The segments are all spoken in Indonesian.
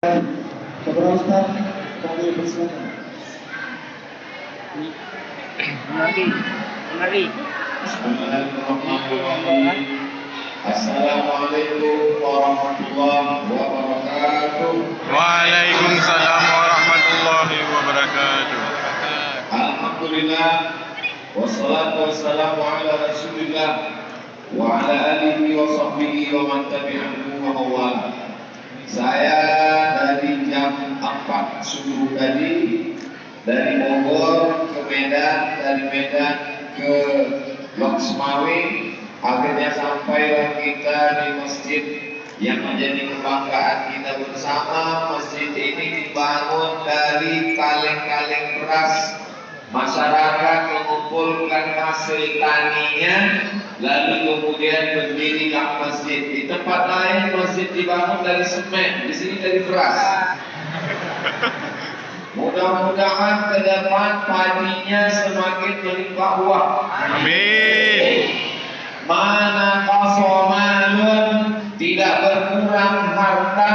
Kepada Ustaz, kami persilakan. Menari. Bismillahirrahmanirrahim. Assalamualaikum warahmatullahi wabarakatuh. Waalaikumsalam warahmatullahi wabarakatuh. Alhamdulillah. Wassalatu wassalamu ala rasulillah wa ala alihi wa sahbihi wa man tabi'ahu wa mawala. Saya dari jam 4 subuh tadi dari Bogor ke Medan, dari Medan ke Loksmawe, akhirnya sampailah kita di masjid yang menjadi kebanggaan kita bersama. Masjid ini dibangun dari kaleng-kaleng beras. Masyarakat mengumpulkan hasil taninya, lalu kemudian berdirikan masjid. Di tempat lain masjid dibangun dari semen, di sini dari beras. Mudah-mudahan ke depan padinya semakin melimpah ruah. Amin. Mana qasomalun, tidak berkurang harta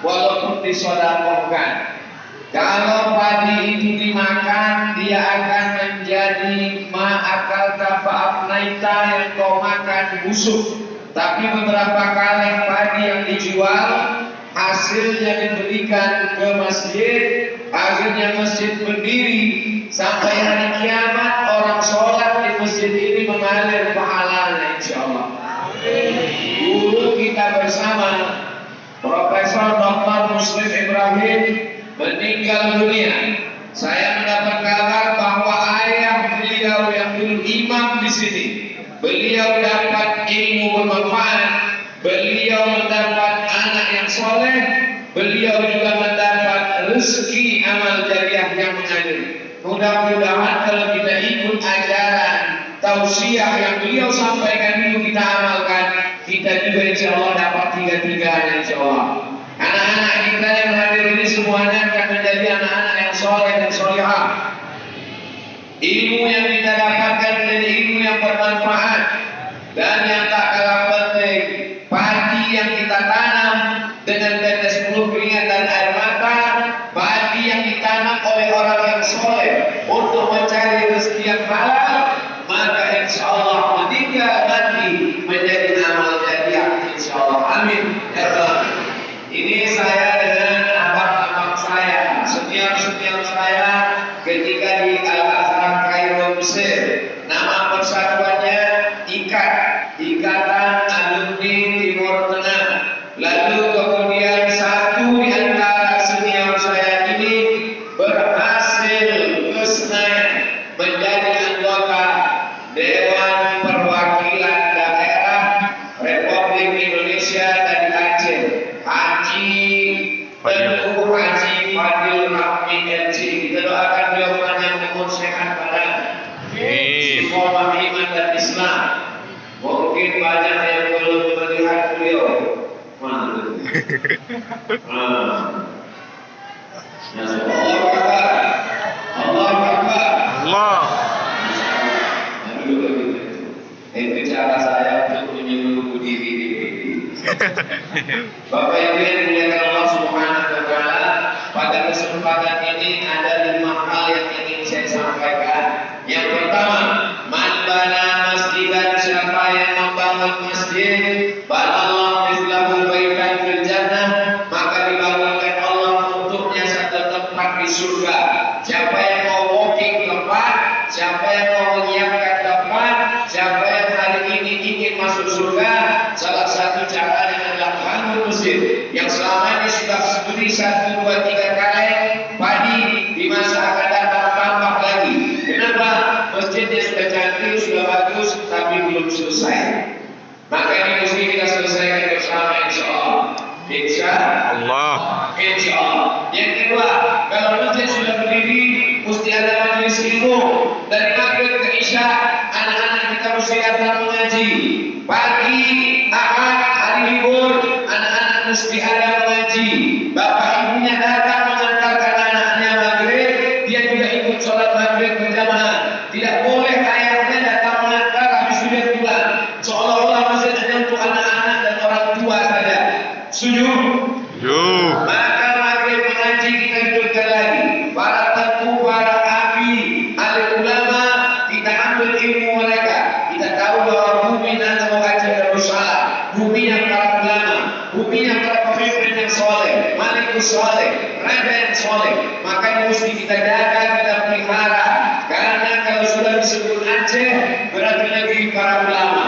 walaupun disedekahkan. Kalau padi itu dimakan, dia akan menjadi ma'akal tafa'afnaita, yang kau makan busuk. Tapi beberapa kaleng padi yang dijual, hasilnya diberikan ke masjid, akhirnya masjid berdiri. Sampai hari kiamat orang sholat di masjid ini mengalir pahalanya, insyaallah. Guru kita bersama Profesor Dr. Muslim Ibrahim meninggal dunia. Saya mendapat kabar bahwa ayah beliau yang dulu imam di sini, beliau dapat ilmu bermanfaat, beliau mendapat anak yang soleh, beliau juga mendapat rezeki amal jariah yang mengalir. Mudah-mudahan kalau kita ikut ajaran tausiah yang beliau sampaikan dulu kita amalkan, kita juga insya Allah dapat tiga-tiganya insya Allah. Anak-anak kita yang hadir ini semuanya akan menjadi anak-anak yang soleh dan solehah. Ilmu yang kita dapatkan menjadi ilmu yang bermanfaat, dan yang tak kalah penting, padi yang kita tanam dengan tetes peluh keringat dan air mata, padi yang ditanam oleh orang yang soleh untuk mencari rezeki yang halal, maka insya Allah meninggal mati menjadi amal jariah insya Allah. Amin. Ini saya dengan abang-abang saya, senior-senior saya ketika di Al-Azhar Kairo Mesir. Nama persatuannya IKAT, Ikatan Alumni Timur Tengah. Lalu kemudian satu di antara senior saya ini berhasil ke Senayan menjadi anggota Dewan Perwakilan Daerah Republik Indonesia dari Aceh, Haji Teguh Haji Fadil Rahmi LC. Kita doakan beliau panjang umur, sehat badan, istiqomah iman dan Islam. Mungkin banyak yang belum melihat beliau. Allah Akbar. Allah Akbar. Allah. Itu cara saya untuk menyembuh diri. Bapak Ibu yang dimuliakan Allah Subhanahu wa taala, pada kesempatan ini ada 5 hal yang ingin saya sampaikan. Yang pertama, man bana masjidan, siapa yang membangun masjid, banallahu mislahu baitan fil jannah, maka dibangunkan Allah untuknya satu tempat di surga. Siapa yang mau walking tempat, siapa yang mau menyiapkan tempat, siapa yang hari ini ingin masuk surga, salah satu caranya adalah bangun masjid yang selama ini sudah berdiri 1, 2, 3 kali padi, di masa akan datang tambah lagi. Kenapa? Masjidnya sudah cantik, sudah bagus, tapi belum selesai. Maka ini mesti kita selesaikan bersama insya Allah. Insya Allah. Insya Allah. Yang kedua, kalau masjid sudah berdiri, mesti ada majelis ilmu. Dari maghrib ke isya, anak-anak kita mesti datang mengaji. Pagi, Ahad, hari libur, anak-anak mesti ada mengaji. Bapak ibunya datang mengantarkan anaknya maghrib, dia juga ikut sholat maghrib berjamaah. Tidak boleh ayahnya datang mengantar habis sudah pulang. Seolah-olah masjid hanya untuk anak-anak dan orang tua saja. Setuju? Yo. Maka soleh, malikus soleh, raja yang soleh. Maka ini mesti kita jaga, kita pelihara. Karena kalau sudah disebut Aceh, berarti negeri para ulama.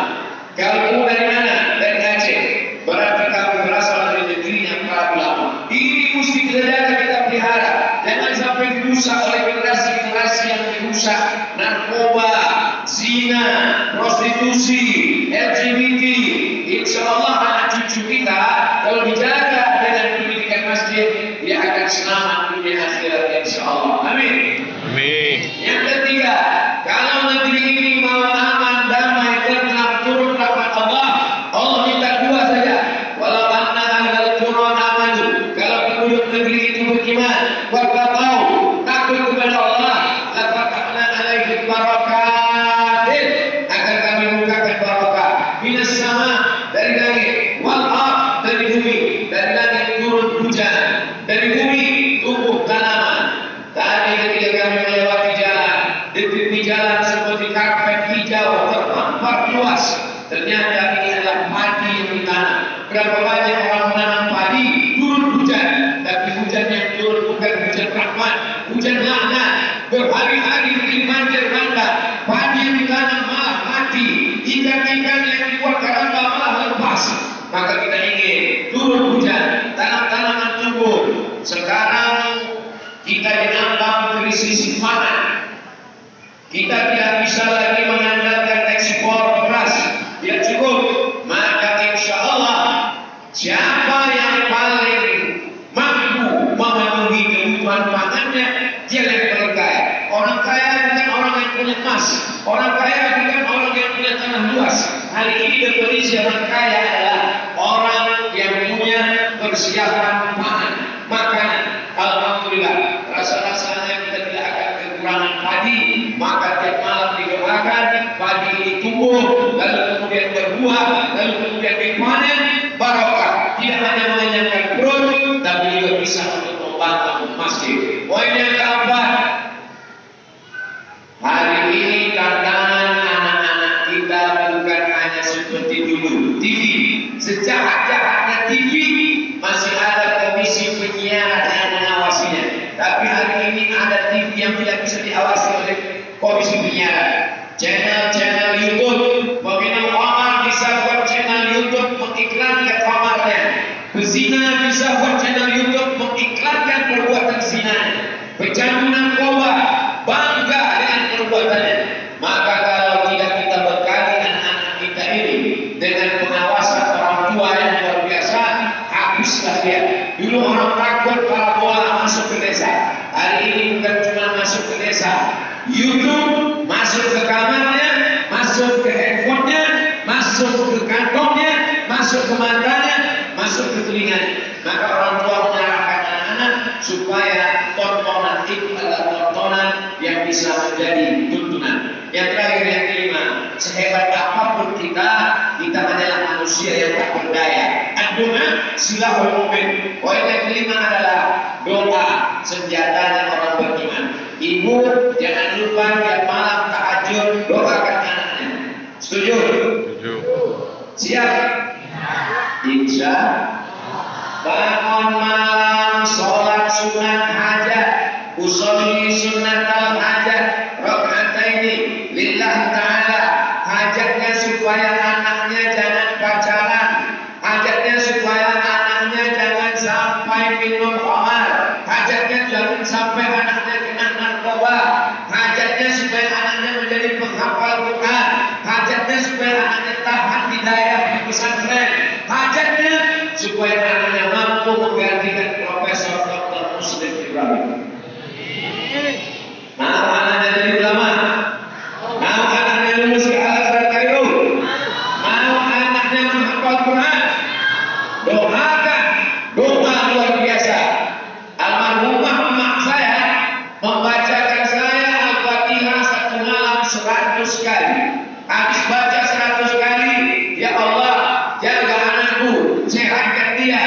Kalau dari mana? Dari Aceh. Berarti kami berasal dari negerinya para ulama. Ini mesti kita jaga, kita pelihara. Jangan sampai dirusak oleh generasi-generasi yang dirusak. Narkoba, zina, prostitusi, LGBT. Insya Allah anak cucu kita kalau dijaga dengan pendidikan masjid, dia akan selamat dunia akhirat insya Allah. Amin. Amin. Yang ketiga, kalau negeri ini mau aman, damai, tenang, turun rahmat Allah, Allah minta dua saja. Walau anna ahlal qura amanu, kalau penduduk negeri itu beriman, wattaqau, takut kepada Allah, lafatahna alaihim barakatin, agar kami bukakan barakah minas sama, dari langit, wal ard, dari bumi. Dari langit turun hujan, dari bumi tumbuh tanaman. Tadi ketika kami melewati jalan, di tepi jalan seperti karpet hijau terhampar luas. Ternyata ini adalah padi yang ditanam. Berapa banyak orang menanam padi, turun hujan, tapi hujan yang turun bukan hujan rahmat, hujan laknat. Berhari-hari bikin banjir bandang, padi yang ditanam malah mati, ikan-ikan yang dibuat keramba malah lepas. Maka kita ingin turun hujan, tanam-tanaman tumbuh. Sekarang kita dinambang krisis pangan. Kita tidak bisa lagi mengandalkan ekspor beras, tidak cukup. Maka insya Allah siapa yang paling mampu memenuhi kebutuhan pangannya, dia yang paling kaya. Orang kaya bukan orang yang punya emas, orang kaya bukan orang yang punya tanah luas. Hari ini definisi orang kaya adalah orang yang punya persiapan pangan, makanan. Alhamdulillah, rasa-rasanya kita tidak akan kekurangan padi. Maka tiap malam didoakan padi ini tumbuh, lalu kemudian berbuah, lalu kemudian dipanen, barokah. Tidak hanya mengenyangkan perut, tapi juga bisa untuk membangun masjid. Poin yang keempat, hari ini tantangan anak-anak kita bukan hanya seperti dulu TV. Sejahat-jahatnya TV, masih ada komisi penyiaran yang mengawasinya. Tapi hari ini ada TV yang tidak bisa diawasi oleh komisi penyiaran. Channel-channel YouTube, Baginda Umar bisa buat channel YouTube mengiklankan kamarnya. Pezina bisa buat channel YouTube mengiklankan perbuatan zina. Pecandu narkoba bangga dengan perbuatannya. Maka kalau tidak kita bekali anak-anak kita ini dengan pengawasan orang tua yang luar biasa, habislah dia. Dulu orang takut parabola masuk ke desa. Hari ini bukan cuma masuk ke desa, YouTube masuk ke kamarnya, masuk ke handphonenya, masuk ke kantongnya, masuk ke matanya, masuk ke telinganya. Maka orang tua mengarahkan anak-anak supaya tontonan itu adalah tontonan yang bisa menjadi tuntunan. Yang terakhir, yang kelima, sehebat apapun kita adalah manusia yang tak berdaya. Doa silahul mu'min. Poin yang kelima adalah doa, senjatanya orang beriman. Ibu jangan lupa tiap malam tahajud doakan anaknya. Setuju? Setuju. Siap? Insya. Bangun malam sholat sunat hajat, usolli sunnatal hajat, rakaataini lillah ta'ala. Hajatnya supaya anaknya jangan pacaran, hajatnya supaya anaknya jangan sampai minum khamar, hajatnya jangan sampai anaknya kena narkoba, hajatnya supaya anaknya menjadi penghafal Quran, hajatnya supaya anaknya tahan di daerah pesantren, hajatnya supaya anaknya mampu menggantikan Profesor Dr. Muslim Ibrahim. Mau anaknya jadi ulama, mau anaknya lulus ke Al-Azhar Kairo, mau anaknya menghafal Quran, doakan. Doa luar biasa. Almarhumah emak saya membacakan saya Al-Fatihah satu malam 100 kali. Habis baca 100 kali, ya Allah, jaga anakku, sehatkan dia,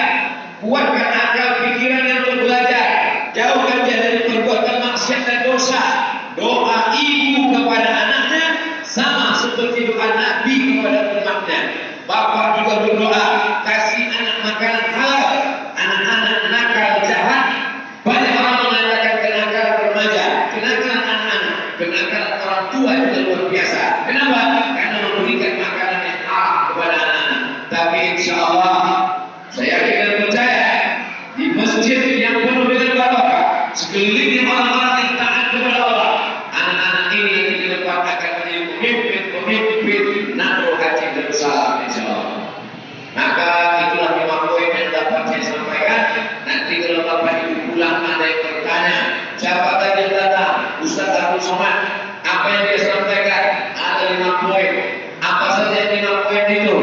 kuatkan akal pikirannya untuk belajar, jauhkan sekeliling orang-orang yang taat kepada Allah. Anak-anak ini yang di depan akan menjadi pemimpin Nado Haji Darussalam insyaallah. Maka itulah 5 poin yang dapat saya sampaikan. Nanti kalau Bapak Ibu pulang ada yang bertanya, siapa tadi yang datang? Ustaz Abdul Somad. Apa yang dia sampaikan? Ada 5 poin. Apa saja 5 poin itu?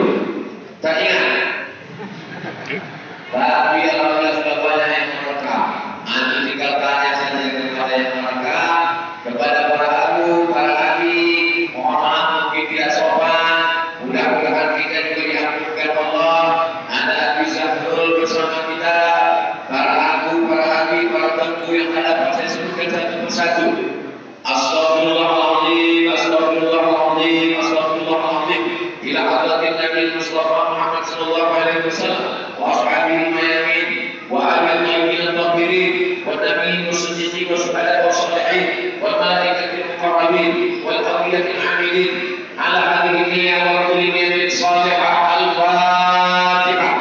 Tak ingat. Tapi alhamdulillah sudah banyak yang merekam. Nanti tinggal tanya saja kepada yang merekam, kepada para abu, para abi. Mohon maaf mungkin tidak sopan. Mudah-mudahan kita juga diampunkan Allah. Ada Abi Zafrul bersama kita, para abu, para abi, para tengku yang ada. Saya sebutkan satu persatu. Astagfirullahaladzim, astagfirullahaladzim, astagfirullahaladzim. Ila hadratin Nabi Mustafa Muhammad sallallahu alaihi wasallam wa ashabihi mayamin wa alil mayamin al-tahirin wa nabiyyin as-siddiqin wa syuhada wa shalihin wa malaikatil muqarrabin wal awliyatil amilin ala hadhihi niyyah wa kulli niyyatin salihah. Al-Fatihah.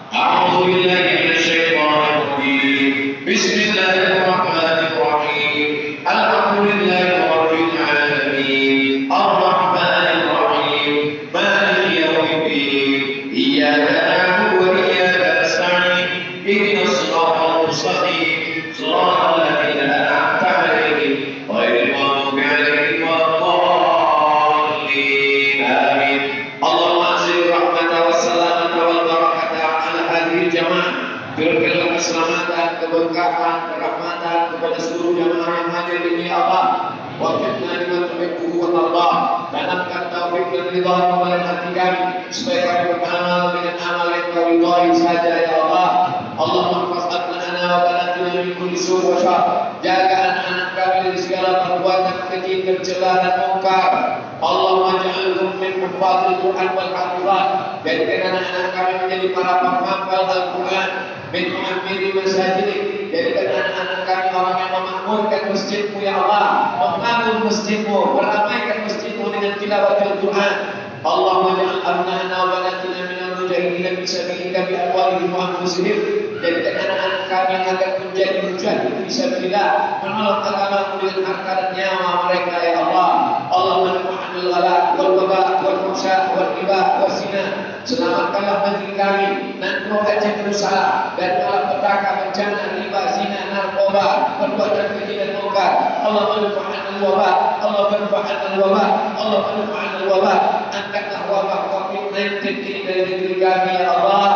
A'udzu billahi minasy syaithanir rajim. Bismillahirrahmanirrahim. Alhamdulillahi rabbil alamin. Ar-Rahmanir Rahim. Maliki yaumiddin. Iyyaka na'budu wa iyyaka nasta'in. Ihdinas siratal mustaqim. Shiratal ladzina an'amta 'alaihim ghairil maghdubi 'alaihim waladdallin. Amin. Allahumma anzil rahmata was salamata wal barakata 'ala hadhihi jamaah. Berikanlah keselamatan, keberkahan, kerahmatan kepada seluruh jamaah yang hadir ini ya Allah. Wafidna lima tuhibbuhu wa tardah. Tanamkan taufik dan ridha kepada hati kami supaya kami beramal dengan amal yang kau ridhai saja ya Allah. Allahumma ihfaz abna'ana wa banatina min kulli su' wa syarr. Jaga anak-anak kami dari segala perbuatan keji, tercela dan mungkar. Allahumma ja'alhum min hufazil Qur'an wal hafizat. Jadikan anak-anak kami menjadi para penghafal Al-Quran, min muhammiri masajid. Jadikan anak-anak kami orang yang memakmurkan masjidmu ya Allah, membangun masjidmu, meramaikan masjidmu dengan tilawatil Quran. Allahumma ja'al abna'ana wa banatina minal mujahidin fi sabilika bi amwalihim wa anfusihim. Jadikan anak-anak kami yang akan menjadi mujahid fi sabilillah, menolong agamamu dengan harta dan nyawa mereka ya Allah. Allahumma nafa'anil ghala wal waba wal fahsya wal riba wal zina. Selamatkanlah negeri kami dan Haji Darussalam dari malapetaka, bencana, riba, zina, narkoba, perbuatan keji dan mungkar. Allah manfa'anil waba, Allah manfa'anil waba, Allah manfa'anil waba. Angkatlah wabah COVID-19 ini dari negeri kami ya Allah.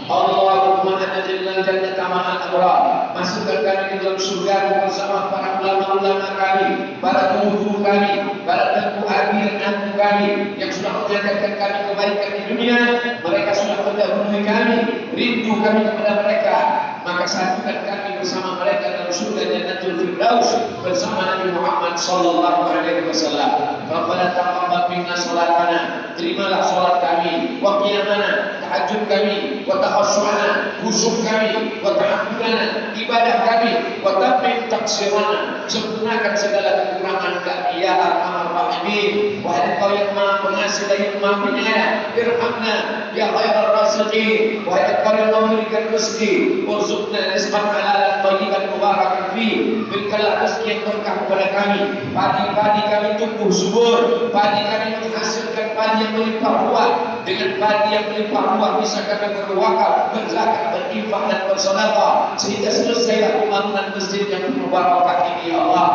Allahumma adkhilna jannata ma'al abrar. Masukkan kami ke dalam surga bersama para ulama-ulama kami, para guru-guru kami, para tengku abi dan anak kami yang sudah mengajarkan kami kebaikan di dunia. Mereka sudah mendahului kami, rindu kami kepada mereka. Maka satukan kami bersama mereka dalam surga Jannatul Firdaus bersama Nabi Muhammad sallallahu alaihi wasallam. Rabbana taqabbal minna salatana. Terimalah salat kami, wa qiyamana, tahajud kami, wa takhassu'ana, khusyuk kami, wa ta'abbudana, ibadah kami, wa tammim taqsirana. Sempurnakan segala kekurangan kami ya Arhamar Rahimin. Wahai Engkau yang Maha Pengasih dan yang Maha Penyayang, irhamna ya khairar raziqin. Wahai Engkau yang memberikan rezeki, warzuqna rizqan halalan thayyiban mubarakan fi. Berikanlah rezeki yang berkah kepada kami. Padi-padi kami tumbuh subur, padi kami menghasilkan padi yang melimpah ruah. Dengan padi yang melimpah ruah bisa kami berwakaf, berzakat, berinfak dan bersedekah sehingga selesailah pembangunan masjid yang berbarakah ini ya Allah.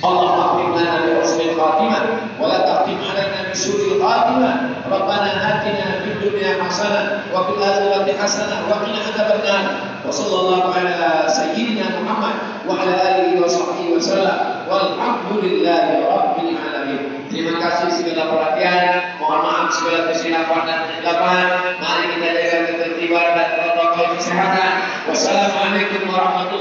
اللهم اغفر لنا بحسن الخاتمه ولا تختم علينا بسوء الخاتمه. ربنا آتنا في الدنيا حسنه وفي الآخرة حسنه وقنا عذاب النار. وصلى الله على سيدنا محمد وعلى آله وصحبه وسلم والحمد لله رب العالمين. Terima kasih segala perhatian, mohon maaf segala kesilapan dan kesilapan. Mari kita jaga ketertiban dan protokol kesehatan. Wassalamualaikum warahmatullahi wabarakatuh.